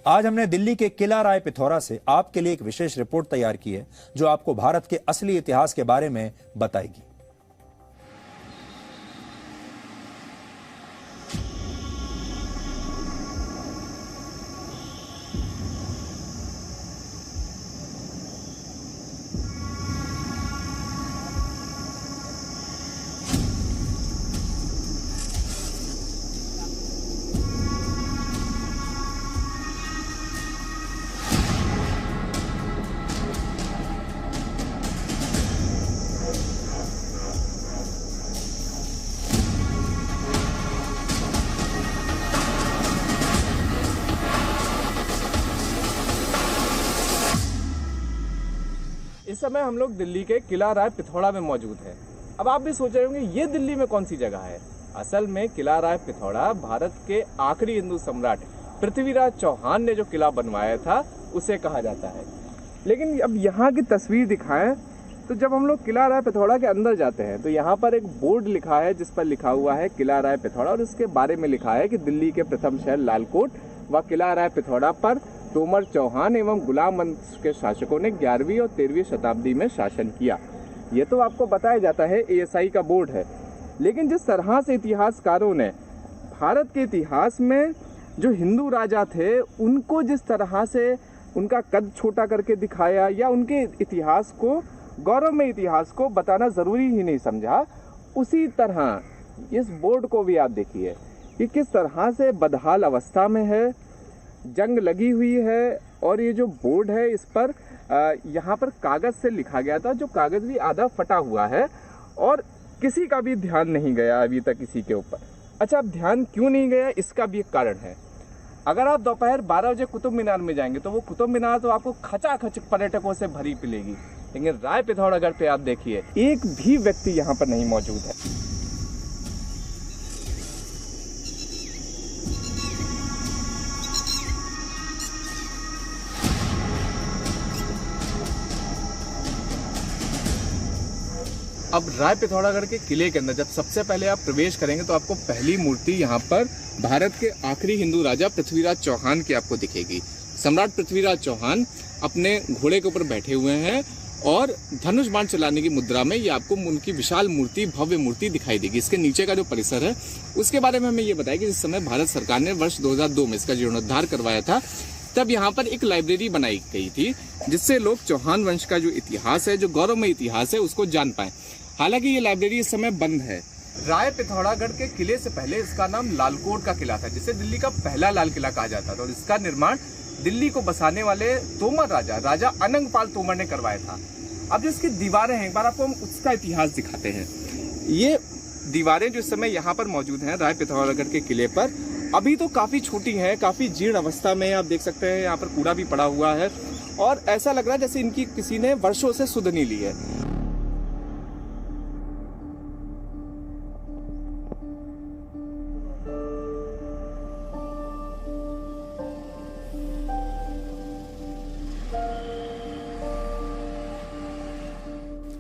आज हमने दिल्ली के किला राय पिथौरा से आपके लिए एक विशेष रिपोर्ट तैयार की है जो आपको भारत के असली इतिहास के बारे में बताएगी। इस समय हम लोग दिल्ली के किला राय पिथौरा में मौजूद हैं। अब आप भी सोच रहे होंगे ये दिल्ली में कौन सी जगह है। असल में किला राय पिथौरा भारत के आखिरी हिंदू सम्राट पृथ्वीराज चौहान ने जो किला बनवाया था उसे कहा जाता है। लेकिन अब यहाँ की तस्वीर दिखाएं तो जब हम लोग किला राय पिथौरा के अंदर जाते हैं तो यहाँ पर एक बोर्ड लिखा है जिस पर लिखा हुआ है किला राय पिथौरा और इसके बारे में लिखा है कि दिल्ली के प्रथम शहर लालकोट व किला राय पिथौरा पर तोमर चौहान एवं गुलाम वंश के शासकों ने 11वीं और 13वीं शताब्दी में शासन किया। ये तो आपको बताया जाता है ASI का बोर्ड है। लेकिन जिस तरह से इतिहासकारों ने भारत के इतिहास में जो हिंदू राजा थे उनको जिस तरह से उनका कद छोटा करके दिखाया या उनके इतिहास को गौरवमय इतिहास को बताना ज़रूरी ही नहीं समझा, उसी तरह इस बोर्ड को भी आप देखिए कि किस तरह से बदहाल अवस्था में है, जंग लगी हुई है। और ये जो बोर्ड है इस पर यहाँ पर कागज़ से लिखा गया था, जो कागज़ भी आधा फटा हुआ है और किसी का भी ध्यान नहीं गया अभी तक इसी के ऊपर। अच्छा, अब ध्यान क्यों नहीं गया इसका भी एक कारण है। अगर आप दोपहर 12 बजे कुतुब मीनार में जाएंगे तो वो कुतुब मीनार तो आपको खचाखच पर्यटकों से भरी पिलेगी, लेकिन राय पिथौरागढ़ पे आप देखिए एक भी व्यक्ति यहाँ पर नहीं मौजूद है। अब राय पिथौरागढ़ के किले के अंदर जब सबसे पहले आप प्रवेश करेंगे तो आपको पहली मूर्ति यहाँ पर भारत के आखिरी हिंदू राजा पृथ्वीराज चौहान की आपको दिखेगी। सम्राट पृथ्वीराज चौहान अपने घोड़े के ऊपर बैठे हुए हैं और धनुष बाण चलाने की मुद्रा में ये आपको उनकी विशाल मूर्ति, भव्य मूर्ति दिखाई देगी। इसके नीचे का जो परिसर है उसके बारे में हमें ये बताया कि जिस समय भारत सरकार ने वर्ष 2002 में इसका जीर्णोद्धार करवाया था तब यहाँ पर एक लाइब्रेरी बनाई गई थी जिससे लोग चौहान वंश का जो इतिहास है, जो गौरवमय इतिहास है, उसको जान पाए। हालांकि ये लाइब्रेरी इस समय बंद है। राय पिथौरागढ़ के किले से पहले इसका नाम लालकोट का किला था, जिसे दिल्ली का पहला लाल किला कहा जाता था और इसका निर्माण दिल्ली को बसाने वाले तोमर राजा अनंगपाल तोमर ने करवाया था। अब जो इसकी दीवारें हैं, एक बार आपको हम उसका इतिहास दिखाते हैं। ये दीवारें जो इस समय यहाँ पर मौजूद हैं राय पिथौरागढ़ के किले पर, अभी तो काफी छोटी हैं, काफी जीर्ण अवस्था में। आप देख सकते हैं यहाँ पर कूड़ा भी पड़ा हुआ है और ऐसा लग रहा है जैसे इनकी किसी ने वर्षों से सुध नहीं ली है।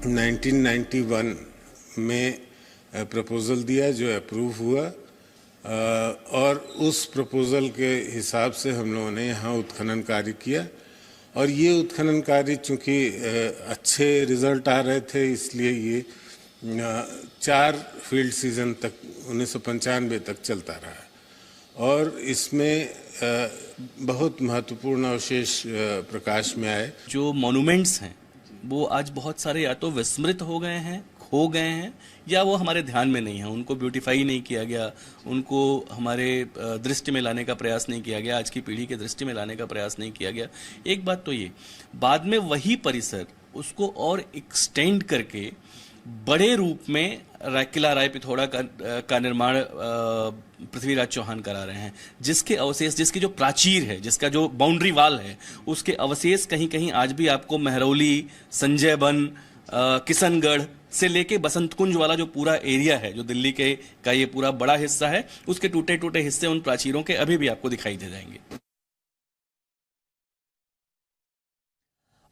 नाइनटीन 1991 में प्रपोज़ल दिया जो अप्रूव हुआ और उस प्रपोज़ल के हिसाब से हम लोगों ने यहाँ उत्खनन कार्य किया और ये उत्खनन कार्य चूँकि अच्छे रिजल्ट आ रहे थे इसलिए ये 4 फील्ड सीजन तक 1995 तक चलता रहा और इसमें बहुत महत्वपूर्ण अवशेष प्रकाश में आए। जो मॉन्यूमेंट्स हैं वो आज बहुत सारे या तो विस्मृत हो गए हैं, खो गए हैं, या वो हमारे ध्यान में नहीं है, उनको ब्यूटीफाई नहीं किया गया, उनको हमारे दृष्टि में लाने का प्रयास नहीं किया गया, आज की पीढ़ी के दृष्टि में लाने का प्रयास नहीं किया गया। एक बात तो ये, बाद में वही परिसर उसको और एक्सटेंड करके बड़े रूप में किला राय पिथौरा का निर्माण पृथ्वीराज चौहान करा रहे हैं, जिसके अवशेष, जिसकी जो प्राचीर है, जिसका जो बाउंड्री वाल है, उसके अवशेष कहीं कहीं आज भी आपको महरौली, संजय वन, किशनगढ़ से लेके बसंत कुंज वाला जो पूरा एरिया है, जो दिल्ली के का ये पूरा बड़ा हिस्सा है, उसके टूटे टूटे हिस्से उन प्राचीरों के अभी भी आपको दिखाई दे जाएंगे।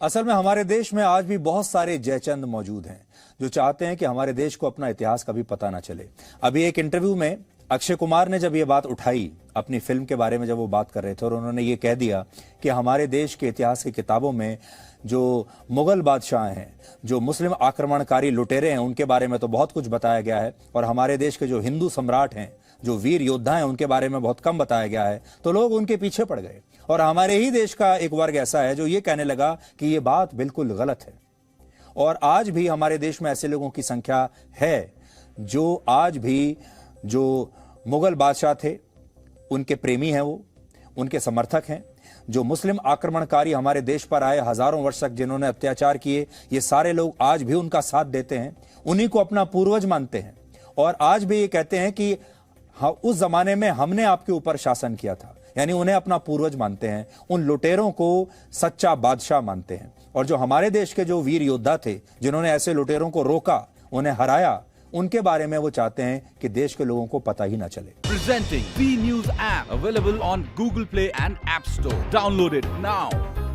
असल में हमारे देश में आज भी बहुत सारे जयचंद मौजूद हैं जो चाहते हैं कि हमारे देश को अपना इतिहास कभी पता ना चले। अभी एक इंटरव्यू में अक्षय कुमार ने जब ये बात उठाई अपनी फिल्म के बारे में, जब वो बात कर रहे थे, और उन्होंने ये कह दिया कि हमारे देश के इतिहास की किताबों में जो मुगल बादशाह हैं, जो मुस्लिम आक्रमणकारी लुटेरे हैं, उनके बारे में तो बहुत कुछ बताया गया है, और हमारे देश के जो हिंदू सम्राट हैं, जो वीर योद्धा हैं, उनके बारे में बहुत कम बताया गया है, तो लोग उनके पीछे पड़ गए। और हमारे ही देश का एक वर्ग ऐसा है जो ये कहने लगा कि ये बात बिल्कुल गलत है। और आज भी हमारे देश में ऐसे लोगों की संख्या है जो आज भी जो मुगल बादशाह थे उनके प्रेमी हैं, वो उनके समर्थक हैं। जो मुस्लिम आक्रमणकारी हमारे देश पर आए हजारों वर्ष तक, जिन्होंने अत्याचार किए, ये सारे लोग आज भी उनका साथ देते हैं, उन्हीं को अपना पूर्वज मानते हैं। और आज भी ये कहते हैं कि हाँ, उस जमाने में हमने आपके ऊपर शासन किया था, यानी उन्हें अपना पूर्वज मानते हैं, उन लुटेरों को सच्चा बादशाह मानते हैं। और जो हमारे देश के जो वीर योद्धा थे, जिन्होंने ऐसे लुटेरों को रोका, उन्हें हराया, उनके बारे में वो चाहते हैं कि देश के लोगों को पता ही ना चले। Presenting B News app available on Google Play and App Store. Download it now.